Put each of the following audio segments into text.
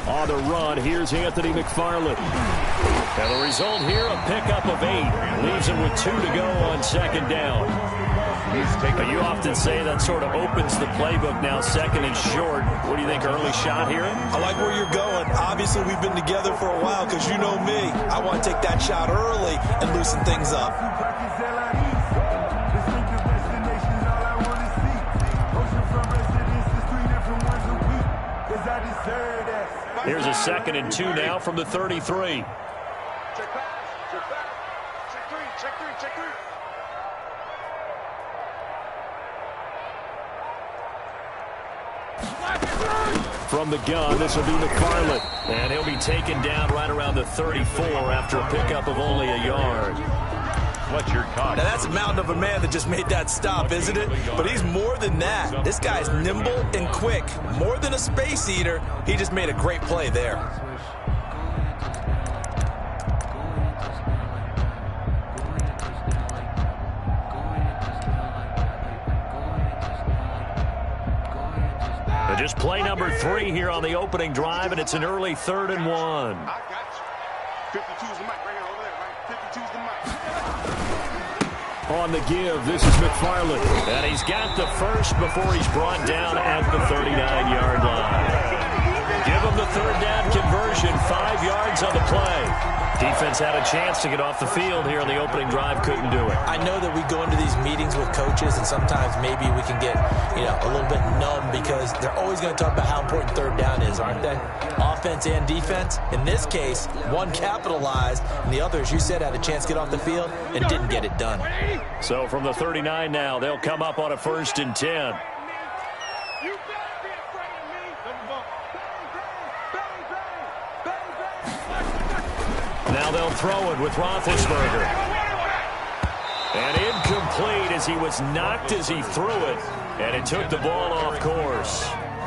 On the run, here's Anthony McFarland. And the result here, a pickup of 8. Leaves him with 2 to go on second down. But you often say that sort of opens the playbook now, second and short. What do you think, early shot here? I like where you're going. Obviously, we've been together for a while because you know me. I want to take that shot early and loosen things up. Here's a 2nd and 2 now from the 33. Check pass, check back, check 3, check 3, check 3. From the gun, this will be McFarland. And he'll be taken down right around the 34 after a pickup of only a yard. Now that's a mountain of a man that just made that stop, isn't it? But he's more than that. This guy's nimble and quick. More than a space eater. He just made a great play there. Just play number 3 here on the opening drive, and it's an early 3rd and 1. I got you. 52's the mic right here over there, right? 52's the mic. On the give, this is McFarland. And he's got the first before he's brought down at the 39-yard line. Give him the 3rd down conversion, 5 yards on the play. Defense had a chance to get off the field here on the opening drive, couldn't do it. I know that we go into these meetings with coaches, and sometimes maybe we can get, a little bit numb because they're always going to talk about how important 3rd down is, aren't they? Offense and defense. In this case, one capitalized, and the other, as you said, had a chance to get off the field and didn't get it done. So from the 39 now, they'll come up on a 1st and 10. Now they'll throw it with Roethlisberger. And incomplete as he was knocked as he threw it. And it took the ball off course.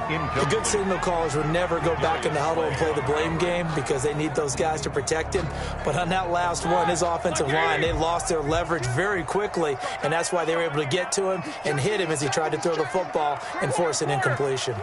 The good signal callers would never go back in the huddle and play the blame game because they need those guys to protect him. But on that last one, his offensive line, they lost their leverage very quickly, and that's why they were able to get to him and hit him as he tried to throw the football and force an incompletion.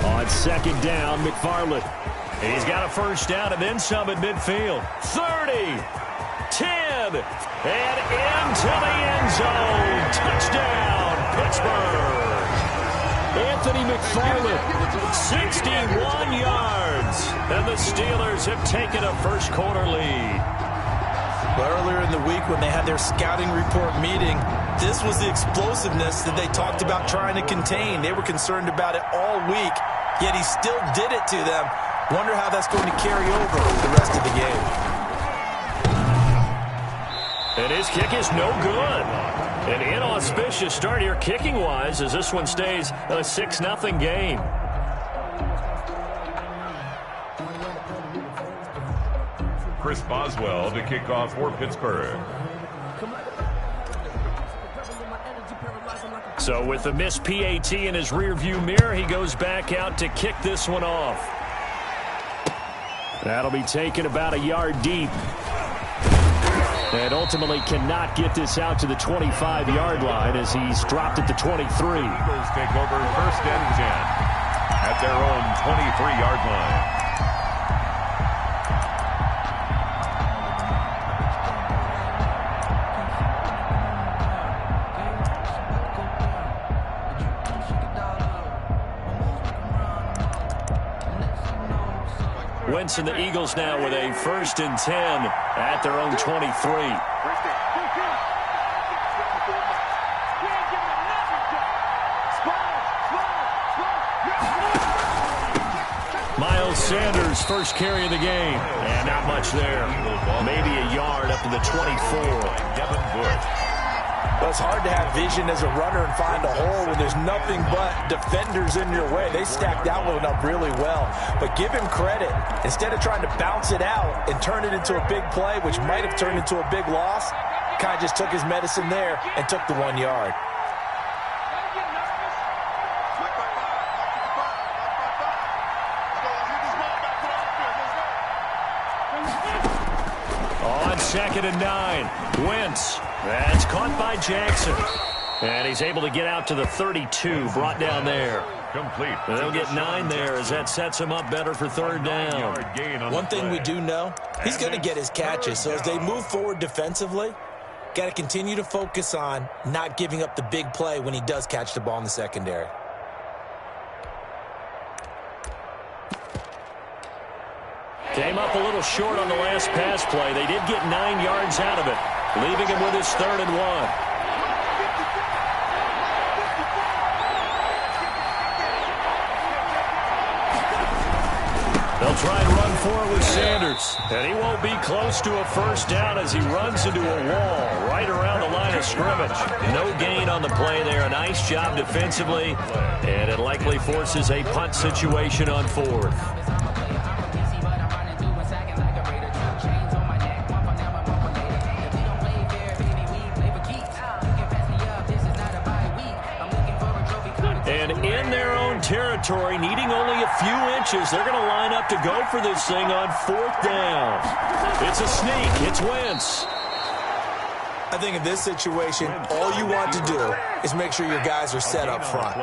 On 2nd down, McFarland. He's got a 1st down and then some at midfield. 30, 10, and into the end zone. Touchdown, Pittsburgh. Anthony McFarland, 61 yards. And the Steelers have taken a first quarter lead. Well, earlier in the week when they had their scouting report meeting, this was the explosiveness that they talked about trying to contain. They were concerned about it all week, yet he still did it to them. Wonder how that's going to carry over the rest of the game. And his kick is no good. An inauspicious start here kicking-wise as this one stays a 6-0 game. Chris Boswell to kick off for Pittsburgh. So with the missed PAT in his rearview mirror, he goes back out to kick this one off. That'll be taken about a yard deep. And ultimately cannot get this out to the 25-yard line as he's dropped at the 23. Eagles take over 1st and 10 at their own 23-yard line. Wentz and the Eagles now with a 1st and 10 at their own 23. Miles Sanders, first carry of the game. And not much there. Maybe a yard up to the 24. Devin Bush. Well, it's hard to have vision as a runner and find a hole when there's nothing but defenders in your way. They stacked that one up really well. But give him credit. Instead of trying to bounce it out and turn it into a big play, which might have turned into a big loss, kind of just took his medicine there and took the 1 yard. 2nd and 9. Wentz. That's caught by Jackson. And he's able to get out to the 32, brought down there. Complete. They'll get 9 there as that sets him up better for 3rd down. One thing we do know, he's going to get his catches. So as they move forward defensively, got to continue to focus on not giving up the big play when he does catch the ball in the secondary. Came up a little short on the last pass play. They did get 9 yards out of it, leaving him with his 3rd and 1. They'll try and run forward with Sanders. And he won't be close to a 1st down as he runs into a wall right around the line of scrimmage. No gain on the play there. A nice job defensively. And it likely forces a punt situation on 4th. And in their own territory, needing only a few inches, they're going to line up to go for this thing on 4th down. It's a sneak. It's Wentz. I think in this situation, all you want to do is make sure your guys are set up front.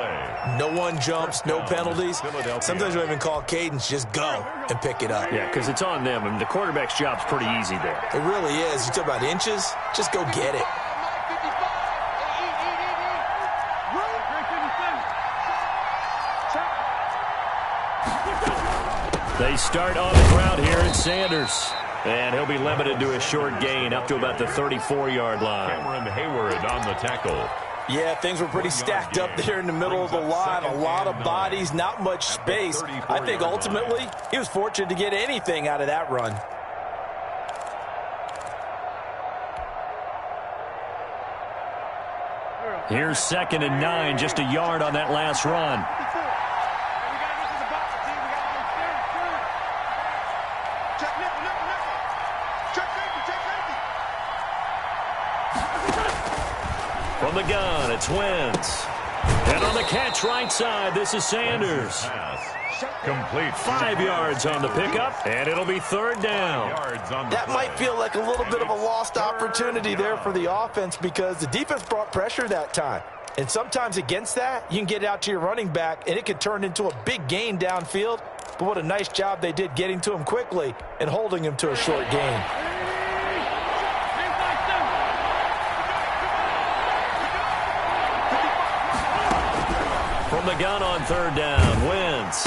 No one jumps, no penalties. Sometimes we even call cadence, just go and pick it up. Yeah, because it's on them, and the quarterback's job's pretty easy there. It really is. You talk about inches, just go get it. They start on the ground here at Sanders. And he'll be limited to a short gain up to about the 34-yard line. Cameron Hayward on the tackle. Yeah, things were pretty stacked up there in the middle of the line. A lot of bodies, not much space. I think ultimately he was fortunate to get anything out of that run. Here's 2nd and 9, just a yard on that last run. From the gun, it's Wentz. And on the catch right side, this is Sanders. Complete. 5 yards on the pickup, and it'll be 3rd down. That might feel like a little bit of a lost opportunity there for the offense because the defense brought pressure that time. And sometimes against that, you can get it out to your running back, and it could turn into a big gain downfield. But what a nice job they did getting to him quickly and holding him to a short gain. From the gun on 3rd down, Wentz.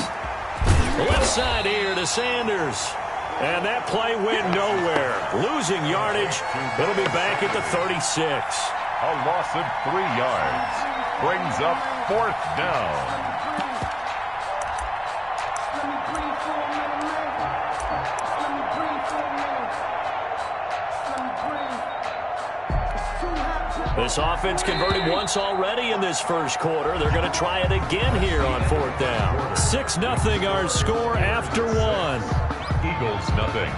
Left side here to Sanders. And that play went nowhere. Losing yardage. It'll be back at the 36. A loss of 3 yards. Brings up 4th down. This offense converted once already in this first quarter. They're going to try it again here on 4th down. 6-0 our score after 1. Eagles nothing.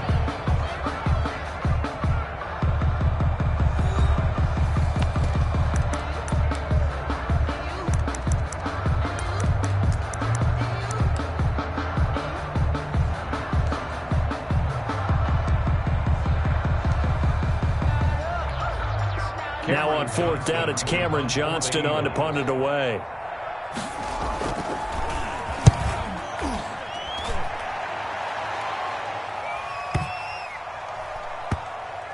Now on 4th down, it's Cameron Johnston on to punt it away.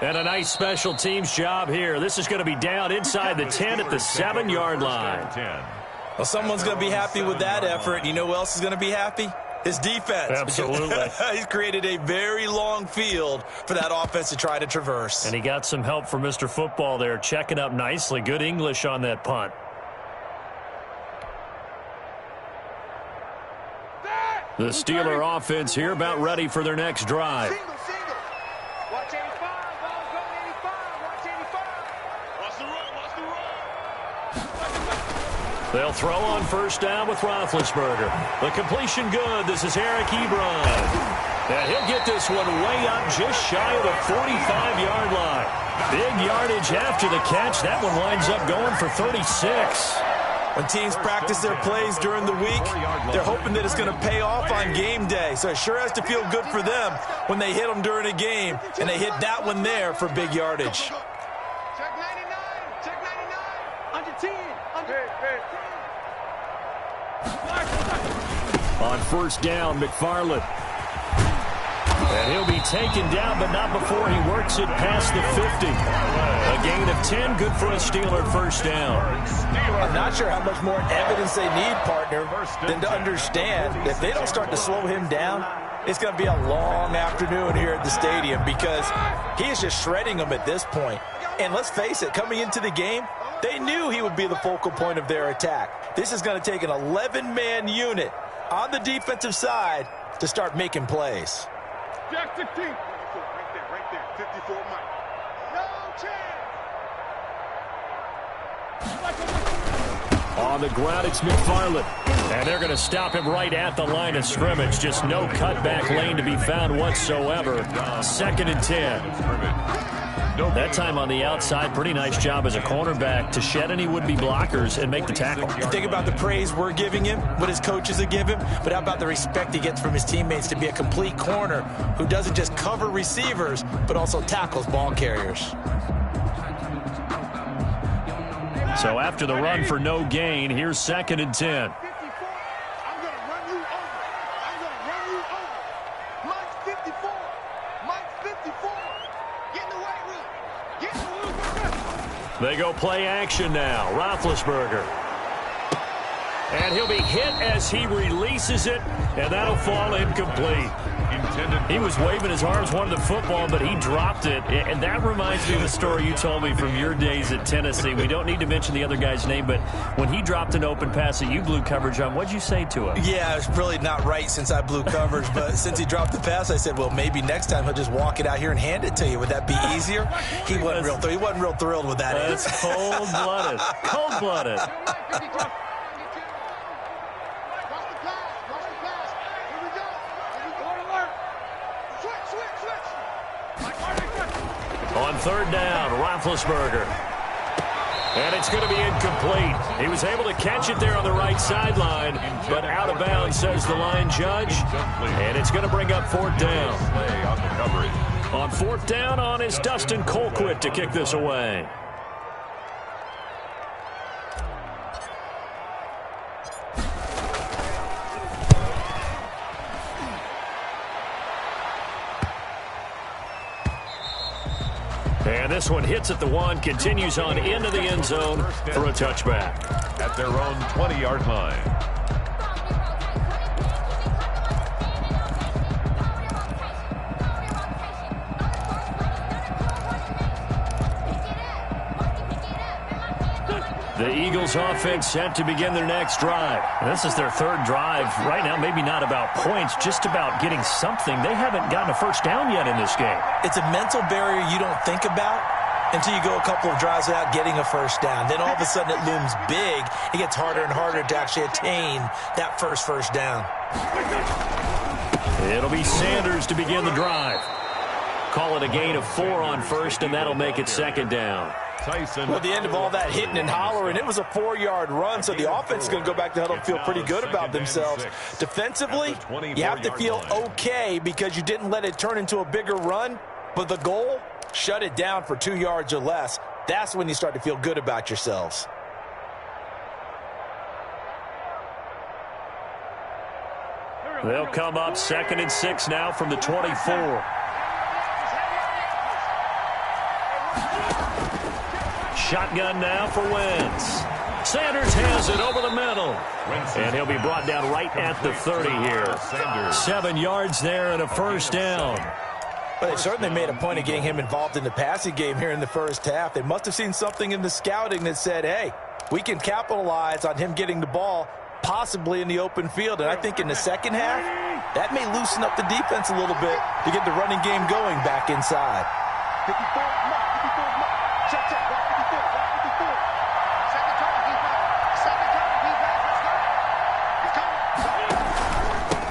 And a nice special teams job here. This is going to be down inside the 10 at the 7-yard line. Well, someone's going to be happy with that effort. You know who else is going to be happy? His defense. Absolutely. He's created a very long field for that offense to try to traverse. And he got some help from Mr. Football there, checking up nicely. Good English on that punt. The Steeler offense here about ready for their next drive. Single. Watch 85. Ball going 85. Watch 85. Watch the run. They'll throw on 1st down with Roethlisberger. The completion good. This is Eric Ebron. And he'll get this one way up just shy of the 45-yard line. Big yardage after the catch. That one winds up going for 36. When teams practice their plays during the week, they're hoping that it's going to pay off on game day. So it sure has to feel good for them when they hit them during a game, and they hit that one there for big yardage. Check 99. Check 99. Under 10. Under 10. On first down, McFarland. And he'll be taken down, but not before he works it past the 50. A gain of 10, good for a Steeler first down. I'm not sure how much more evidence they need, partner, than to understand that if they don't start to slow him down, it's going to be a long afternoon here at the stadium because he is just shredding them at this point. And let's face it, coming into the game, they knew he would be the focal point of their attack. This is going to take an 11-man unit on the defensive side to start making plays. Jack 16. Right there. 54 Mike. No chance. On the ground, it's McFarland. And they're going to stop him right at the line of scrimmage. Just no cutback lane to be found whatsoever. 2nd and 10. That time on the outside, pretty nice job as a cornerback to shed any would-be blockers and make the tackle. Think about the praise we're giving him, what his coaches have given him, but how about the respect he gets from his teammates to be a complete corner who doesn't just cover receivers, but also tackles ball carriers. So after the run for no gain, here's 2nd and 10. I'm going to run you over. Mike's 54. Mike's 54. Get in the right route. Get in the route. They go play action now. Roethlisberger. And he'll be hit as he releases it, and that'll fall incomplete. He was waving his arms, wanted the football, but he dropped it. And that reminds me of the story you told me from your days at Tennessee. We don't need to mention the other guy's name, but when he dropped an open pass that you blew coverage on, what'd you say to him? Yeah, it's really not right since I blew coverage, but since he dropped the pass, I said, well, maybe next time he'll just walk it out here and hand it to you. Would that be easier? He wasn't real thrilled with that. That's cold-blooded. Cold-blooded. On 3rd down, Roethlisberger. And it's going to be incomplete. He was able to catch it there on the right sideline, but out of bounds, says the line judge. And it's going to bring up 4th down. On 4th down, on is Dustin Colquitt to kick this away. And this one hits at the 1, continues on into the end zone for a touchback. At their own 20-yard line. The Eagles offense set to begin their next drive. This is their 3rd drive. Right now, maybe not about points, just about getting something. They haven't gotten a first down yet in this game. It's a mental barrier you don't think about until you go a couple of drives without getting a first down. Then all of a sudden it looms big. It gets harder and harder to actually attain that first down. It'll be Sanders to begin the drive. Call it a gain of 4 on first, and that'll make it 2nd down. Well, at the end of all that hitting and hollering, it was a 4-yard run, so the offense is going to go back to huddle and feel pretty good about themselves. Defensively, you have to feel okay because you didn't let it turn into a bigger run, but the goal, shut it down for 2 yards or less. That's when you start to feel good about yourselves. They'll come up 2nd and 6 now from the 24. Shotgun now for Wentz. Sanders has it over the middle. And he'll be brought down right at the 30 here. 7 yards there and a first down. But they certainly made a point of getting him involved in the passing game here in the first half. They must have seen something in the scouting that said, hey, we can capitalize on him getting the ball possibly in the open field. And I think in the second half, that may loosen up the defense a little bit to get the running game going back inside. 54 Mike. Check.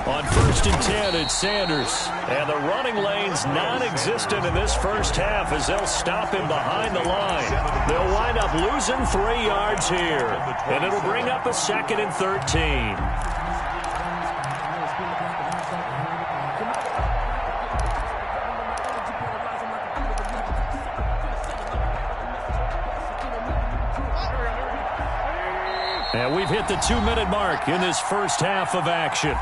On 1st and 10, it's Sanders. And the running lane's non-existent in this first half as they'll stop him behind the line. They'll wind up losing 3 yards here. And it'll bring up a 2nd and 13. And we've hit the 2-minute mark in this first half of action.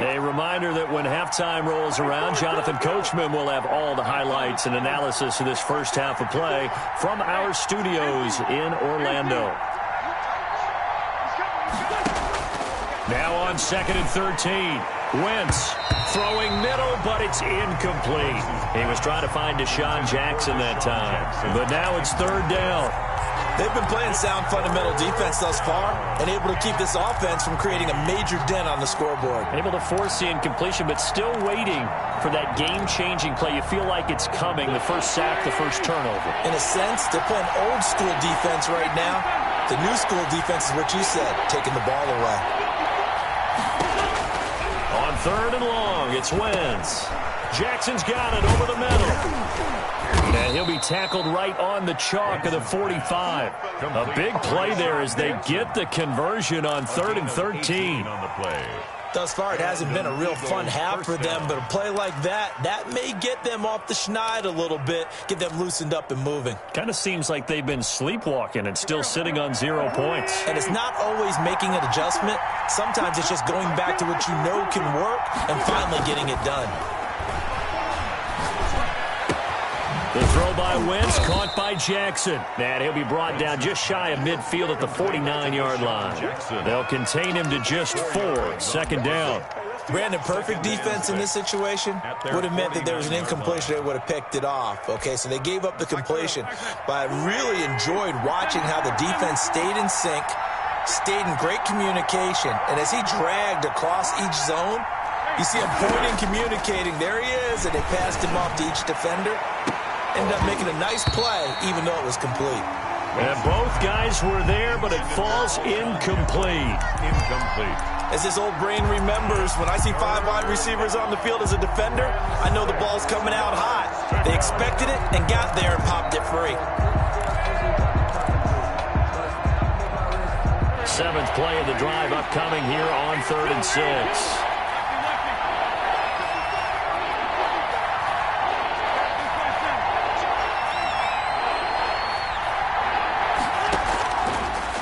A reminder that when halftime rolls around, Jonathan Coachman will have all the highlights and analysis of this first half of play from our studios in Orlando. Now on 2nd and 13. Wentz throwing middle, but it's incomplete. He was trying to find Deshaun Jackson that time. But now it's 3rd down. They've been playing sound fundamental defense thus far and able to keep this offense from creating a major dent on the scoreboard. Able to force the incompletion, but still waiting for that game-changing play. You feel like it's coming, the first sack, the first turnover. In a sense, they're playing old-school defense right now. The new-school defense is what you said, taking the ball away. On 3rd and long, it's Wentz. Jackson's got it over the middle. And he'll be tackled right on the chalk of the 45. A big play there as they get the conversion on 3rd and 13. Thus far, it hasn't been a real fun half for them, but a play like that may get them off the schneid a little bit, get them loosened up and moving. Kind of seems like they've been sleepwalking and still sitting on 0 points. And it's not always making an adjustment. Sometimes it's just going back to what you know can work and finally getting it done. The throw by Wentz, caught by Jackson. And he'll be brought down just shy of midfield at the 49-yard line. They'll contain him to just 4, 2nd down. Brandon, perfect defense in this situation would have meant that there was an incompletion. They would have picked it off. Okay, so they gave up the completion. But I really enjoyed watching how the defense stayed in sync, stayed in great communication. And as he dragged across each zone, you see him pointing, communicating. There he is, and they passed him off to each defender. Ended up making a nice play, even though it was complete. And both guys were there, but it falls incomplete. As this old brain remembers, when I see 5 wide receivers on the field as a defender, I know the ball's coming out hot. They expected it and got there and popped it free. 7th play of the drive upcoming here on 3rd and 6.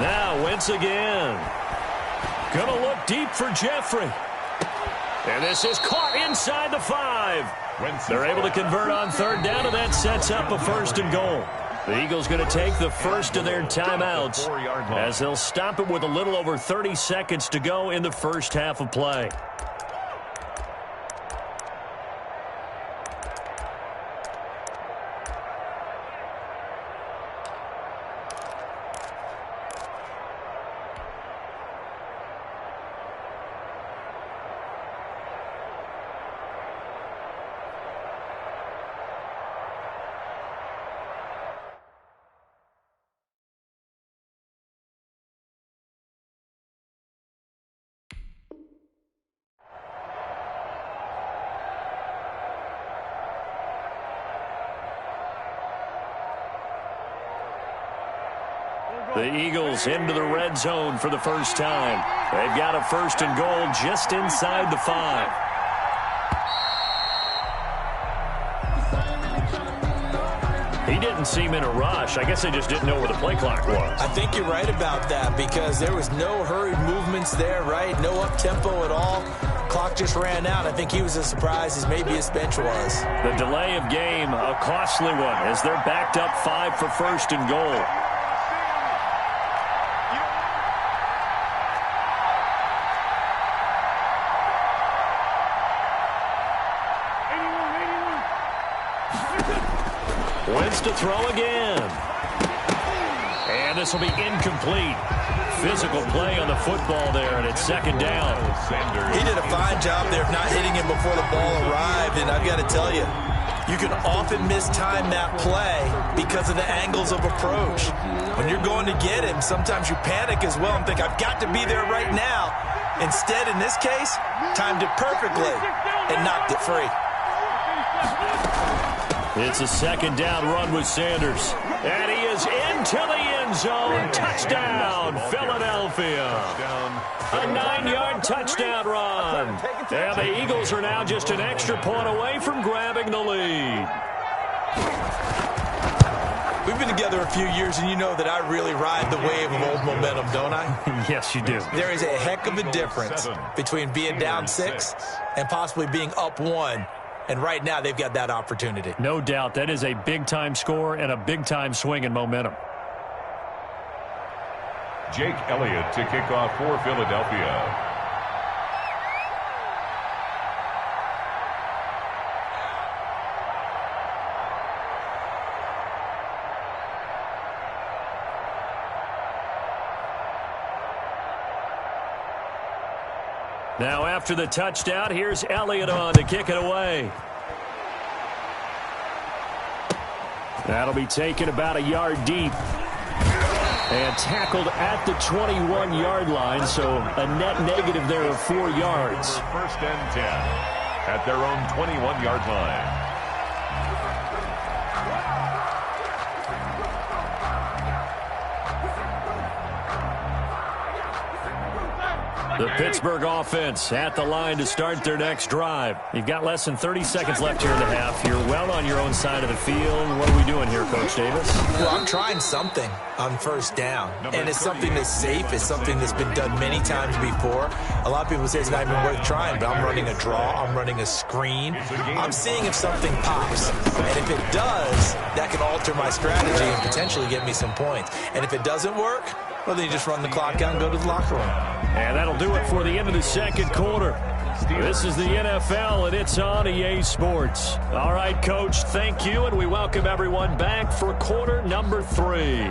Now Wentz again. Gonna look deep for Jeffrey. And this is caught inside the 5. They're able to convert on 3rd down, and that sets up a 1st and goal. The Eagles going to take the first of their timeouts as they'll stop it with a little over 30 seconds to go in the first half of play. The Eagles into the red zone for the first time. They've got a 1st and goal just inside the 5. He didn't seem in a rush. I guess they just didn't know where the play clock was. I think you're right about that because there was no hurried movements there, right? No up-tempo at all. Clock just ran out. I think he was as surprised as maybe his bench was. The delay of game, a costly one, as they're backed up 5 for 1st and goal. Wentz to throw again. And this will be incomplete. Physical play on the football there, and it's second down. He did a fine job there of not hitting him before the ball arrived, and I've got to tell you, you can often mistime that play because of the angles of approach. When you're going to get him, sometimes you panic as well and think, I've got to be there right now. Instead, in this case, timed it perfectly and knocked it free. It's a second down run with Sanders. And he is into the end zone. Touchdown, Philadelphia. A 9-yard touchdown run. And the Eagles are now just an extra point away from grabbing the lead. We've been together a few years, and you know that I really ride the wave of old momentum, don't I? Yes, you do. There is a heck of a difference between being down 6 and possibly being up 1. And right now, they've got that opportunity. No doubt. That is a big-time score and a big-time swing in momentum. Jake Elliott to kick off for Philadelphia. Now after the touchdown, here's Elliott on to kick it away. That'll be taken about a yard deep. And tackled at the 21-yard line, so a net negative there of 4 yards. First and 10 at their own 21-yard line. The Pittsburgh offense at the line to start their next drive. You've got less than 30 seconds left here in the half. You're well on your own side of the field. What are we doing here, Coach Davis? Well, I'm trying something on first down. And it's something that's safe. It's something that's been done many times before. A lot of people say it's not even worth trying, but I'm running a draw. I'm running a screen. I'm seeing if something pops. And if it does, that can alter my strategy and potentially get me some points. And if it doesn't work, well, then you just run the clock out and go to the locker room. And that'll do it for the end of the second quarter. This is the NFL, and it's on EA Sports. All right, Coach, thank you, and we welcome everyone back for quarter number 3.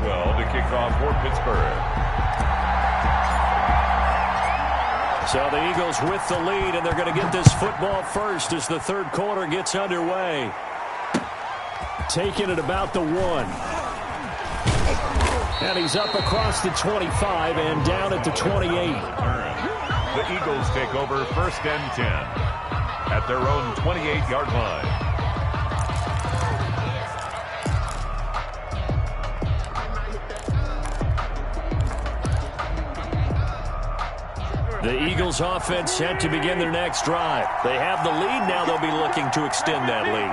To kick off for Pittsburgh. So the Eagles with the lead, and they're going to get this football first as the third quarter gets underway. Taking it about the 1. And he's up across the 25 and down at the 28. The Eagles take over first and 10 at their own 28-yard line. The Eagles offense set to begin their next drive. They have the lead. Now they'll be looking to extend that lead.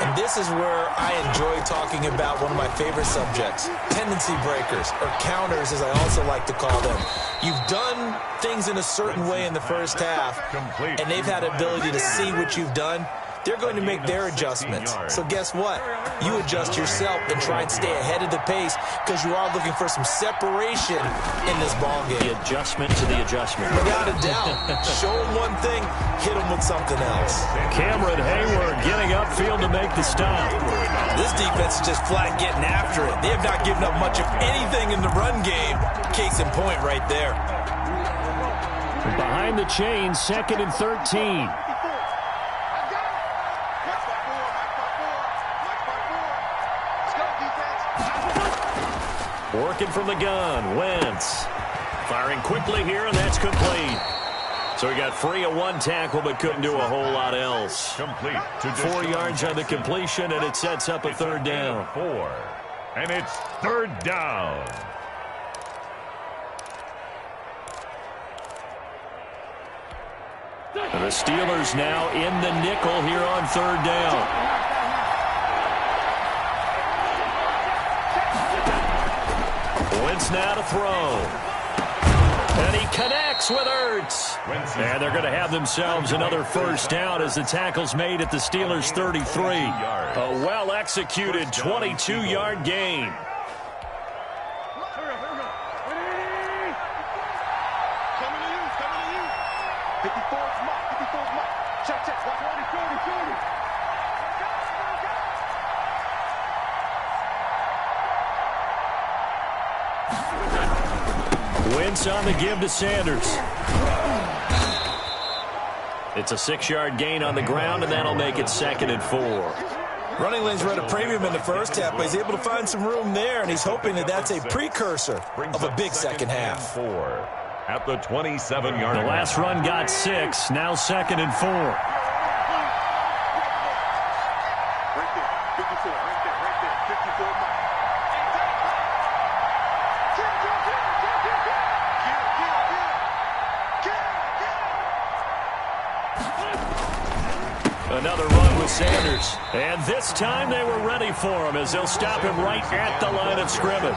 And this is where I enjoy talking about one of my favorite subjects, tendency breakers, or counters as I also like to call them. You've done things in a certain way in the first half, and they've had the ability to see what you've done. They're going to make their adjustments. So guess what? You adjust yourself and try and stay ahead of the pace because you are looking for some separation in this ball game. The adjustment to the adjustment. Without a doubt. Show them one thing, hit them with something else. Cameron Hayward getting upfield to make the stop. This defense is just flat getting after it. They have not given up much of anything in the run game. Case in point right there. Behind the chain, 2nd and 13. Working from the gun, Wentz. Firing quickly here, and that's complete. So he got free of 1 tackle, but couldn't do a whole lot else. Complete to 4 yards on the completion, and it sets up a third down. 4, and it's third down. And the Steelers now in the nickel here on third down. Wentz now to throw. And he connects with Ertz. And they're going to have themselves another first down as the tackle's made at the Steelers' 33. A well-executed 22-yard gain. Wentz on the give to Sanders. It's a 6-yard gain on the ground, and that'll make it 2nd and 4. Running lanes were at a premium in the first half, but he's able to find some room there, and he's hoping that that's a precursor of a big second half. At the 27-yard line. The last run got 6, now 2nd and 4. Right there, 54, right there, 54 miles. Another run with Sanders. And this time they were ready for him as they'll stop him right at the line of scrimmage.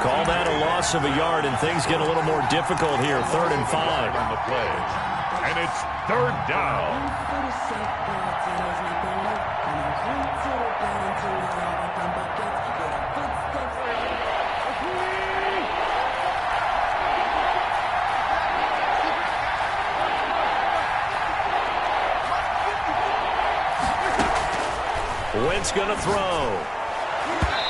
Call that a loss of a yard, and things get a little more difficult here. 3rd and 5. On the play. And it's 3rd down. Wentz going to throw.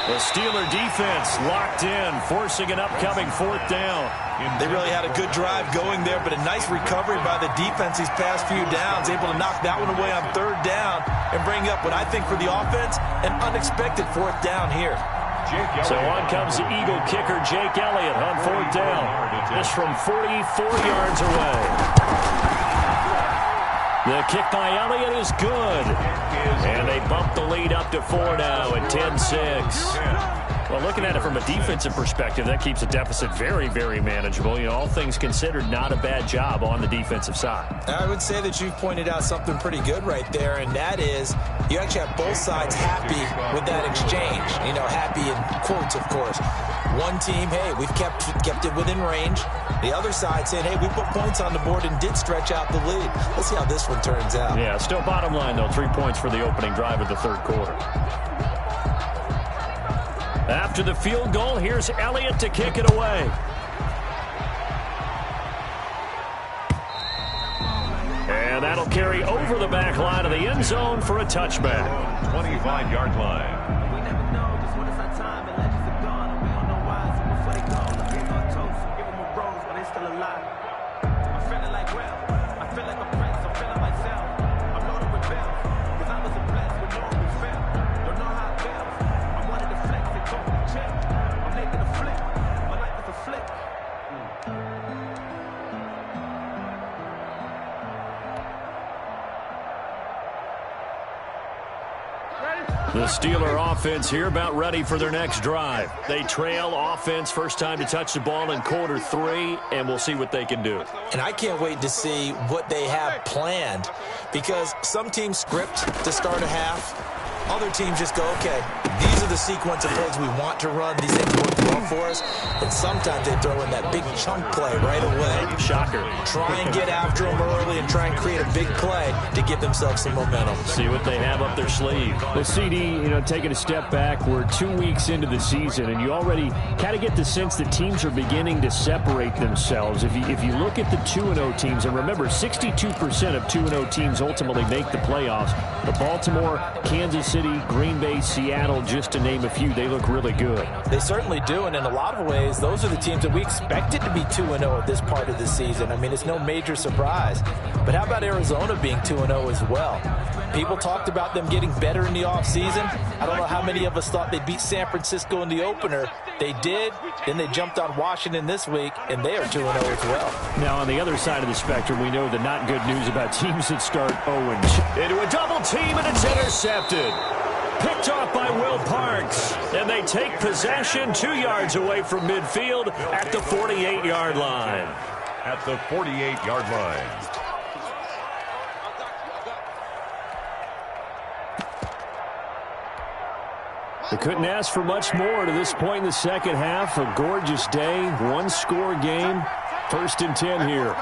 The Steeler defense locked in, forcing an upcoming 4th down. They really had a good drive going there, but a nice recovery by the defense these past few downs, able to knock that one away on 3rd down and bring up what I think for the offense, an unexpected 4th down here. So on comes the Eagle kicker, Jake Elliott, on 4th down. This from 44 yards away. The kick by Elliott is good. And they bump the lead up to 4 now at 10-6. Well, looking at it from a defensive perspective, that keeps the deficit very, very manageable. You know, all things considered, not a bad job on the defensive side. I would say that you've pointed out something pretty good right there, and that is you actually have both sides happy with that exchange. You know, happy in quotes, of course. One team, hey, we've kept it within range. The other side saying, hey, we put points on the board and did stretch out the lead. Let's see how this one turns out. Yeah, still bottom line, though, 3 points for the opening drive of the 3rd quarter. After the field goal, here's Elliott to kick it away. And that'll carry over the back line of the end zone for a touchback. 25-yard line. The Steeler offense here about ready for their next drive. They trail offense, first time to touch the ball in quarter 3, and we'll see what they can do. And I can't wait to see what they have planned, because some teams script to start a half. Other teams just go, okay, these are the sequence of plays we want to run. These things work well for us. And sometimes they throw in that big chunk play right away. Shocker. Try and get after them early and try and create a big play to give themselves some momentum. See what they have up their sleeve. Well, CD, you know, taking a step back, we're 2 weeks into the season, and you already kind of get the sense that teams are beginning to separate themselves. If you look at the 2-0 teams, and remember, 62% of 2-0 teams ultimately make the playoffs. The Baltimore, Kansas City, Green Bay, Seattle, just to name a few, they look really good. They certainly do, and in a lot of ways, those are the teams that we expected to be 2-0 at this part of the season. I mean, it's no major surprise. But how about Arizona being 2-0 as well? People talked about them getting better in the offseason. I don't know how many of us thought they'd beat San Francisco in the opener. They did. Then they jumped on Washington this week, and they are 2-0 as well. Now, on the other side of the spectrum, we know the not good news about teams that start 0-2. Into a double team, and it's intercepted. Picked off by Will Parks. And they take possession 2 yards away from midfield at the 48-yard line. At the 48-yard line. They couldn't ask for much more to this point in the second half. A gorgeous day, one-score game. First and 10 here.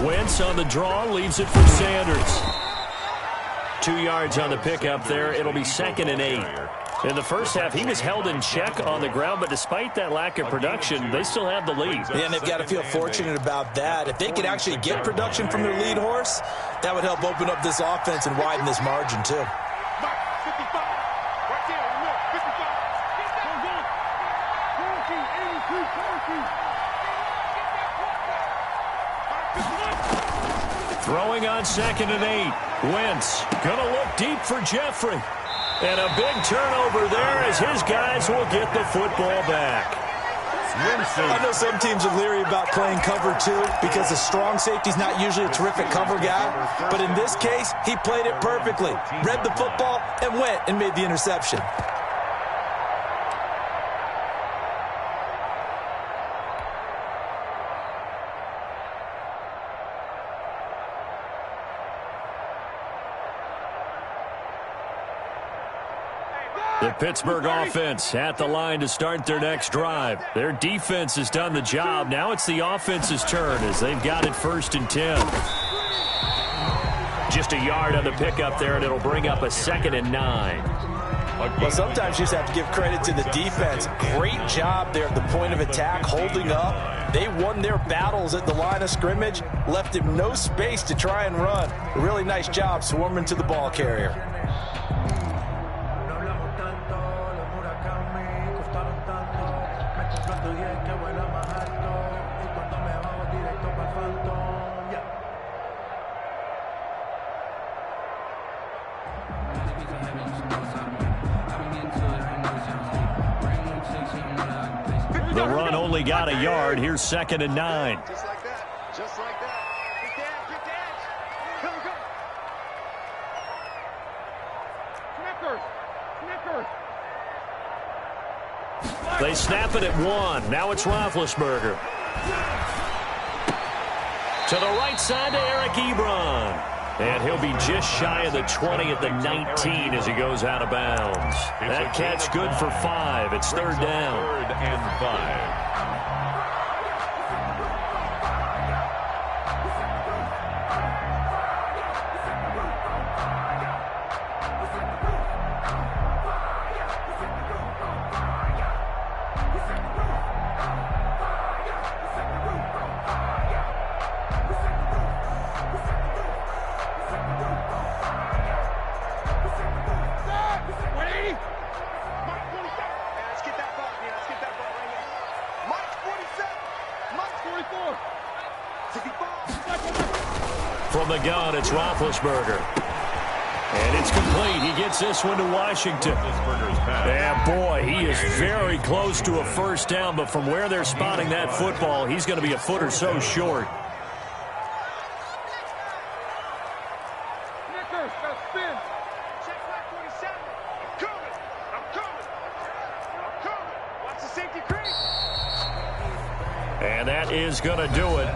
Wentz on the draw, leaves it for Sanders. 2 yards on the pickup there. It'll be 2nd and 8. In the first half, he was held in check on the ground, but despite that lack of production, they still have the lead. Yeah, and they've got to feel fortunate about that. If they could actually get production from their lead horse, that would help open up this offense and widen this margin, too. Throwing on 2nd and 8. Wentz going to look deep for Jeffrey. And a big turnover there as his guys will get the football back. I know some teams are leery about playing cover 2 because the strong safety's not usually a terrific cover guy. But in this case, he played it perfectly. Read the football and went and made the interception. The Pittsburgh offense at the line to start their next drive. Their defense has done the job. Now it's the offense's turn as they've got it 1st and 10. Just a yard on the pickup there, and it'll bring up a 2nd and 9. Well, sometimes you just have to give credit to the defense. Great job there at the point of attack, holding up. They won their battles at the line of scrimmage, left him no space to try and run. A really nice job swarming to the ball carrier. The run only got a yard. Here's 2nd and 9. Just like that. Just like that. Big dance, big dance. Come, come. Snickers. Snickers. They snap it at 1. Now it's Roethlisberger. To the right side to Eric Ebron. And he'll be just shy of the 20 at the 19 as he goes out of bounds. That catch good for 5. It's 3rd down. 3rd and 5. From the gun, it's Roethlisberger. And it's complete. He gets this one to Washington. And boy, he is very close to a 1st down, but from where they're spotting that football, he's going to be a foot or so short. Snickers, got spin. Check back 27. I'm coming. I'm coming. I'm coming. Watch the safety creep. And that is going to do it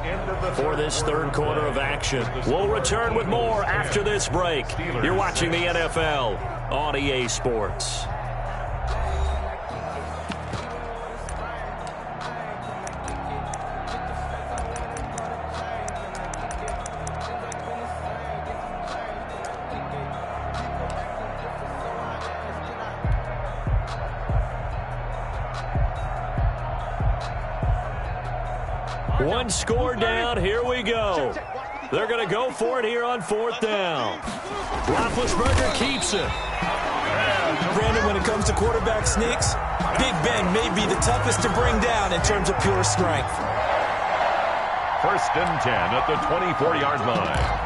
for this 3rd quarter of action. We'll return with more after this break. You're watching the NFL on EA Sports. One score down. Here we go. They're going to go for it here on 4th down. Roethlisberger keeps it. Brandon, when it comes to quarterback sneaks, Big Ben may be the toughest to bring down in terms of pure strength. 1st and 10 at the 24-yard line.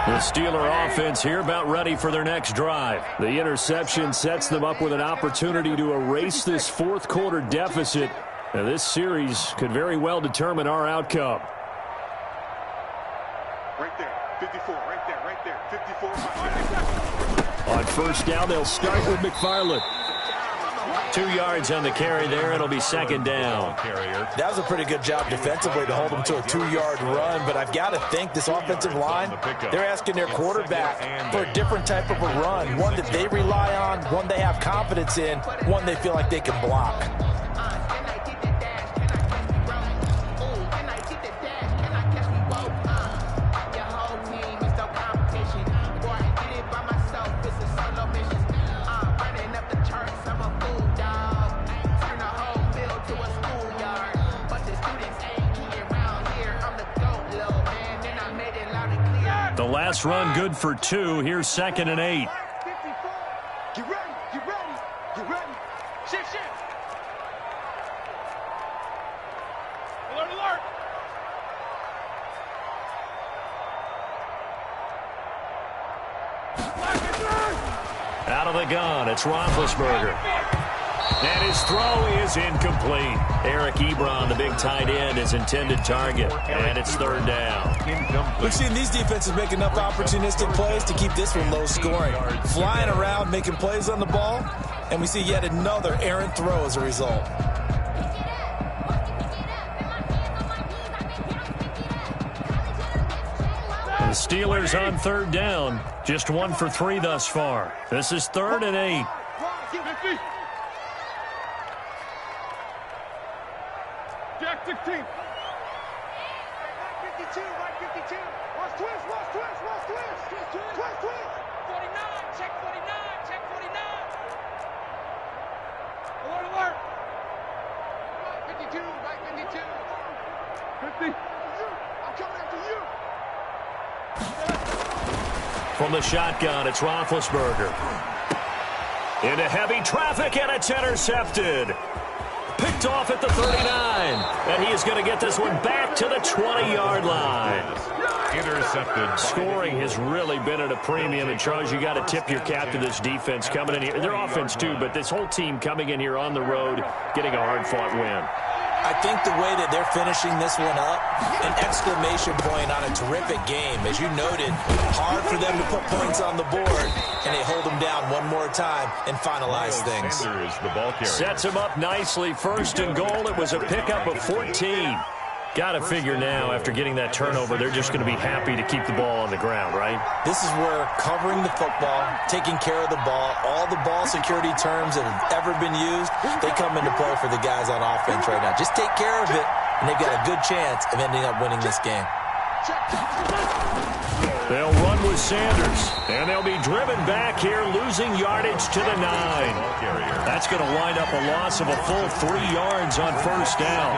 The Steeler offense here about ready for their next drive. The interception sets them up with an opportunity to erase this 4th quarter deficit. And this series could very well determine our outcome. Right there. 54. Right there. Right there. 54. On 1st down, they'll start with McFarland. 2 yards on the carry there. It'll be second down. That was a pretty good job defensively to hold them to a 2-yard run, but I've got to think this offensive line, they're asking their quarterback for a different type of a run, one that they rely on, one they have confidence in, one they feel like they can block. The last run good for 2. Here's 2nd and 8. Get ready, get ready, get ready. Shift, shift. Alert, alert. Out of the gun, it's Roethlisberger. And his throw is incomplete. Eric Ebron, the big tight end, his intended target. And it's 3rd down. We've seen these defenses make enough opportunistic plays to keep this one low scoring. Flying around, making plays on the ball, and we see yet another errant throw as a result. The Steelers on 3rd down. Just 1 for 3 thus far. This is 3rd and 8. Jack 16. Right 52, right 52. Watch twist, watch twist, watch twist. Twist, twist, twist. 49, check 49, check 49. Alert, alert. Right 52, right 52. 50. I'm coming after you. From the shotgun, it's Roethlisberger. Into heavy traffic, and it's intercepted. Picked off at the 39. And he is going to get this one back to the 20-yard line. Intercepted. Scoring has really been at a premium. And, Charles, you got to tip your cap to this defense coming in here. Their offense, too, but this whole team coming in here on the road, getting a hard-fought win. I think the way that they're finishing this one up, an exclamation point on a terrific game. As you noted, hard for them to put points on the board, and they hold them down one more time and finalize things. The ball carrier. Sets him up nicely. 1st and goal. It was a pickup of 14. Got to figure now, after getting that turnover, they're just going to be happy to keep the ball on the ground, right? This is where covering the football, taking care of the ball, all the ball security terms that have ever been used, they come into play for the guys on offense right now. Just take care of it, and they've got a good chance of ending up winning this game. They'll run with Sanders, and they'll be driven back here, losing yardage to the 9. That's going to wind up a loss of a full 3 yards on 1st down.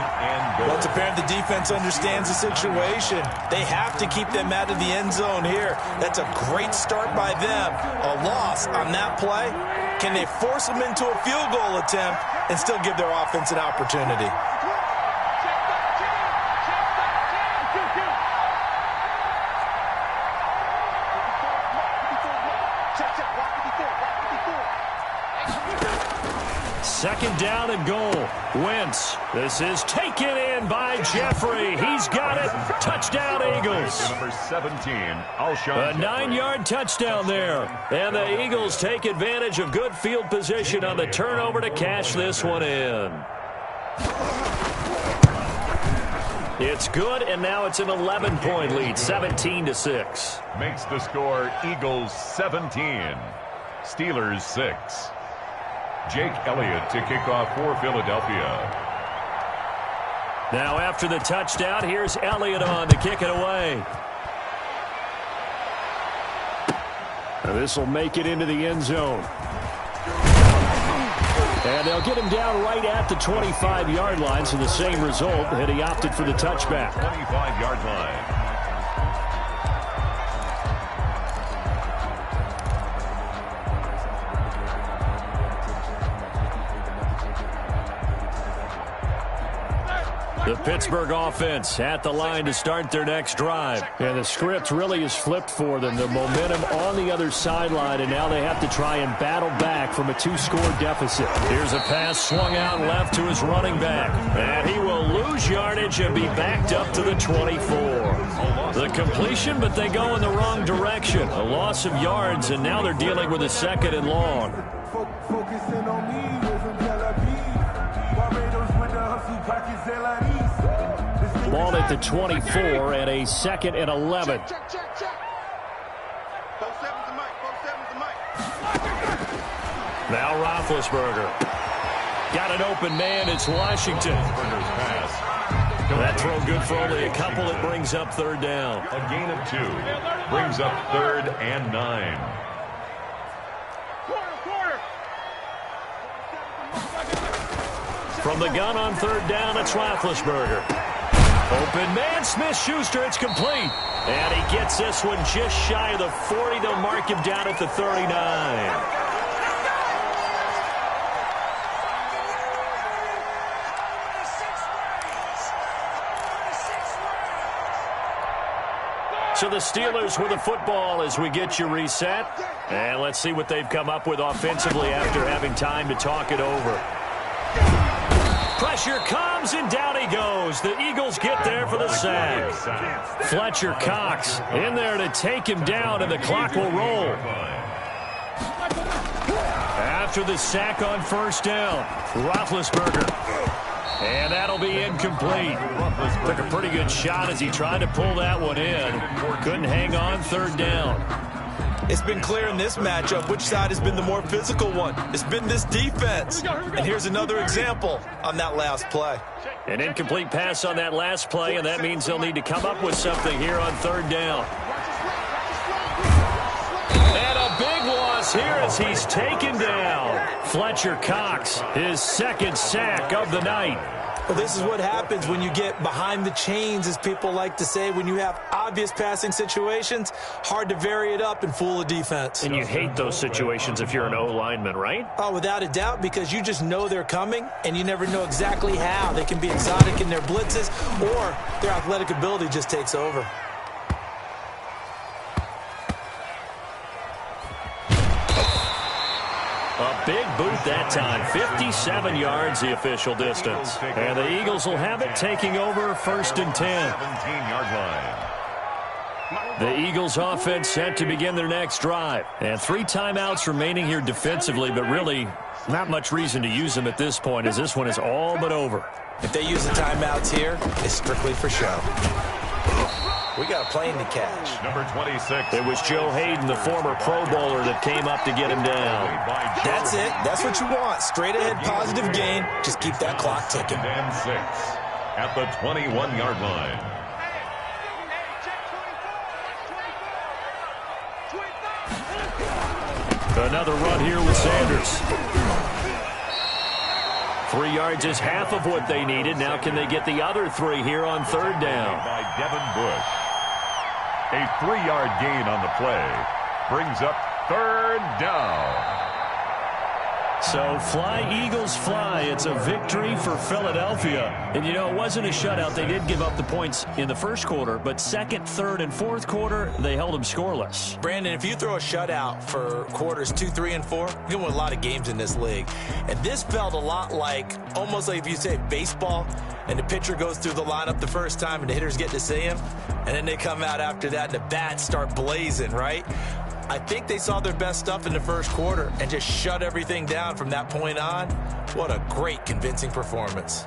Well, it's apparent the defense understands the situation. They have to keep them out of the end zone here. That's a great start by them. A loss on that play. Can they force them into a field goal attempt and still give their offense an opportunity? Second down and goal. Wentz. This is taken in by Jeffrey. He's got it. Touchdown, Eagles. Number 17, Alshon. A 9-yard touchdown there. And the Eagles take advantage of good field position on the turnover to cash this one in. It's good, and now it's an 11-point lead, 17-6. Makes the score Eagles 17, Steelers 6. Jake Elliott to kick off for Philadelphia. Now after the touchdown, here's Elliott on to kick it away. This will make it into the end zone. And they'll get him down right at the 25-yard line, so the same result, and he opted for the touchback. 25-yard line. The Pittsburgh offense at the line to start their next drive. And the script really is flipped for them. The momentum on the other sideline, and now they have to try and battle back from a 2-score deficit. Here's a pass swung out left to his running back. And he will lose yardage and be backed up to the 24. The completion, but they go in the wrong direction. A loss of yards, and now they're dealing with a 2nd and long. Focusing on me wasn't Ball at the 24 and a 2nd and 11. Check. 4-7's the mic. 4-7's the mic. Now Roethlisberger. Got an open man. It's Washington. That throw good for only a couple. It brings up 3rd down. A gain of 2 brings up 3rd and 9. Quarter. From the gun on 3rd down, it's Roethlisberger. Open man, Smith-Schuster, it's complete. And he gets this one just shy of the 40. They'll mark him down at the 39. So the Steelers with the football as we get you reset. And let's see what they've come up with offensively after having time to talk it over. Pressure comes, and down he goes. The Eagles get there for the sack. Fletcher Cox in there to take him down, and the clock will roll. After the sack on 1st down, Roethlisberger. And that'll be incomplete. Took a pretty good shot as he tried to pull that one in. Couldn't hang on 3rd down. It's been clear in this matchup which side has been the more physical one. It's been this defense. And here's another example on that last play. An incomplete pass on that last play, and that means they'll need to come up with something here on 3rd down. And a big loss here as he's taken down. Fletcher Cox, his 2nd sack of the night. Well, this is what happens when you get behind the chains, as people like to say. When you have obvious passing situations, hard to vary it up and fool a defense. And you hate those situations if you're an O-lineman, right? Oh, without a doubt, because you just know they're coming, and you never know exactly how. They can be exotic in their blitzes, or their athletic ability just takes over. A big boot that time. 57 yards the official distance. And the Eagles will have it, taking over 1st and 10. 17-yard line. The Eagles offense set to begin their next drive. And 3 timeouts remaining here defensively, but really not much reason to use them at this point, as this one is all but over. If they use the timeouts here, it's strictly for show. We got a plane to catch. Number 26. It was Joe Hayden, the former Pro Bowler, that came up to get him down. That's it. That's what you want. Straight ahead positive gain. Just keep that clock ticking. And 6 at the 21-yard line. Another run here with Sanders. 3 yards is half of what they needed. Now can they get the other 3 here on 3rd down? By Devin Bush. A 3-yard gain on the play brings up 3rd down. So fly, Eagles, fly. It's a victory for Philadelphia. And, you know, it wasn't a shutout. They did give up the points in the 1st quarter, but 2nd, 3rd, and 4th quarter, they held them scoreless. Brandon, if you throw a shutout for quarters 2, 3, and 4, you're going to win a lot of games in this league. And this felt a lot like, almost like if you say baseball, and the pitcher goes through the lineup the first time and the hitters get to see him, and then they come out after that and the bats start blazing, right? I think they saw their best stuff in the 1st quarter and just shut everything down from that point on. What a great, convincing performance.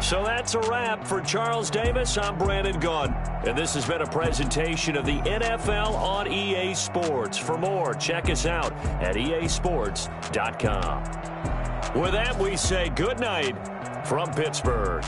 So that's a wrap for Charles Davis. I'm Brandon Gunn. And this has been a presentation of the NFL on EA Sports. For more, check us out at easports.com. With that, we say good night from Pittsburgh.